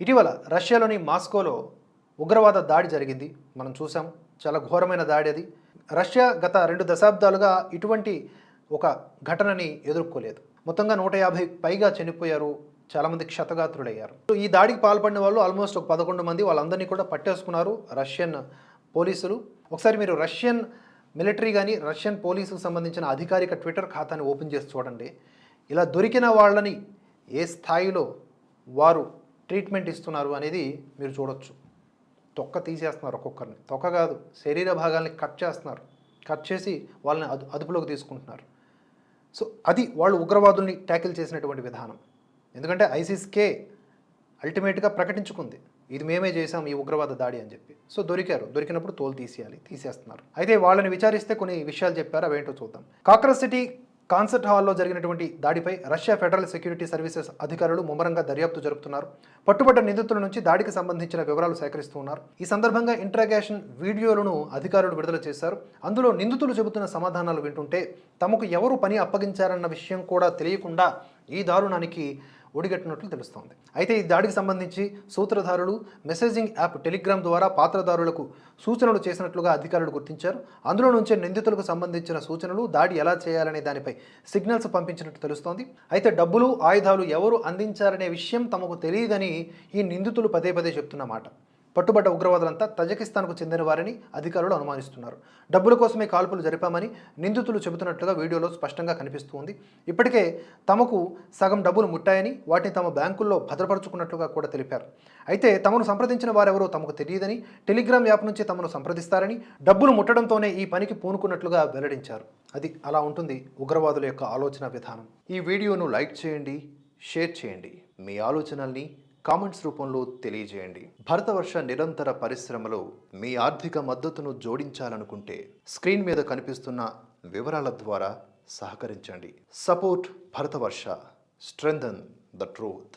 ఇటీవల రష్యాలోని మాస్కోలో ఉగ్రవాద దాడి జరిగింది. మనం చూసాం. చాలా ఘోరమైన దాడి అది. రష్యా గత 2 దశాబ్దాలుగా ఇటువంటి ఒక ఘటనని ఎదుర్కోలేదు. మొత్తంగా 150 పైగా చనిపోయారు. చాలామంది క్షతగాత్రులయ్యారు. ఈ దాడికి పాల్పడిన వాళ్ళు ఆల్మోస్ట్ ఒక 11 మంది. వాళ్ళందరినీ కూడా పట్టేసుకున్నారు రష్యన్ పోలీసులు. ఒకసారి మీరు రష్యన్ మిలిటరీ కానీ రష్యన్ పోలీసుకు సంబంధించిన అధికారిక ట్విట్టర్ ఖాతాని ఓపెన్ చేసి చూడండి. ఇలా దొరికిన వాళ్ళని ఏ స్థాయిలో వారు ట్రీట్మెంట్ ఇస్తున్నారు అనేది మీరు చూడొచ్చు. తొక్క తీసేస్తున్నారు ఒక్కొక్కరిని. తొక్క కాదు, శరీర భాగాల్ని కట్ చేస్తున్నారు. కట్ చేసి వాళ్ళని అదుపులోకి తీసుకుంటున్నారు. సో అది వాళ్ళు ఉగ్రవాదుల్ని ట్యాకిల్ చేసినటువంటి విధానం. ఎందుకంటే ఐసిస్కే అల్టిమేట్గా ప్రకటించుకుంది, ఇది మేమే చేసాం ఈ ఉగ్రవాద దాడి అని చెప్పి. సో దొరికినప్పుడు తోలు తీసేయాలి, తీసేస్తున్నారు. అయితే వాళ్ళని విచారిస్తే కొన్ని విషయాలు చెప్పారు, అవేంటో చూద్దాం. కాక్రస్ సిటీ కాన్సర్ట్ హాల్లో జరిగినటువంటి దాడిపై రష్యా ఫెడరల్ సెక్యూరిటీ సర్వీసెస్ అధికారులు ముమ్మరంగా దర్యాప్తు జరుపుతున్నారు. పట్టుబడ్డ నిందితుల నుంచి దాడికి సంబంధించిన వివరాలు సేకరిస్తూ ఉన్నారు. ఈ సందర్భంగా ఇంట్రాగేషన్ వీడియోలను అధికారులు విడుదల చేశారు. అందులో నిందితులు చెబుతున్న సమాధానాలు వింటుంటే తమకు ఎవరు పని అప్పగించారన్న విషయం కూడా తెలియకుండా ఈ దారుణానికి ఒడిగట్టినట్లు తెలుస్తోంది. అయితే ఈ దాడికి సంబంధించి సూత్రధారులు మెసేజింగ్ యాప్ టెలిగ్రామ్ ద్వారా పాత్రదారులకు సూచనలు చేసినట్లుగా అధికారులు గుర్తించారు. అందులో నుంచే నిందితులకు సంబంధించిన సూచనలు, దాడి ఎలా చేయాలనే దానిపై సిగ్నల్స్ పంపించినట్టు తెలుస్తోంది. అయితే డబ్బులు, ఆయుధాలు ఎవరు అందించారనే విషయం తమకు తెలియదని ఈ నిందితులు పదే పదే చెప్తున్నమాట. పట్టుబడ్డ ఉగ్రవాదులంతా తజకిస్తాన్కు చెందిన వారని అధికారులు అనుమానిస్తున్నారు. డబ్బుల కోసమే కాల్పులు జరిపామని నిందితులు చెబుతున్నట్లుగా వీడియోలో స్పష్టంగా కనిపిస్తుంది. ఇప్పటికే తమకు సగం డబ్బులు ముట్టాయని, వాటిని తమ బ్యాంకుల్లో భద్రపరుచుకున్నట్లుగా కూడా తెలిపారు. అయితే తమను సంప్రదించిన వారెవరో తమకు తెలియదని, టెలిగ్రామ్ యాప్ నుంచి తమను సంప్రదిస్తారని, డబ్బులు ముట్టడంతోనే ఈ పనికి పూనుకున్నట్లుగా వెల్లడించారు. అది అలా ఉంటుంది ఉగ్రవాదుల యొక్క ఆలోచన విధానం. ఈ వీడియోను లైక్ చేయండి, షేర్ చేయండి. మీ ఆలోచనల్ని కామెంట్స్ రూపంలో తెలియజేయండి. భరతవర్ష నిరంతర పరిశ్రమలో మీ ఆర్థిక మద్దతును జోడించాలనుకుంటే స్క్రీన్ మీద కనిపిస్తున్న వివరాల ద్వారా సహకరించండి. Support Bharatavarsha, strengthen the truth.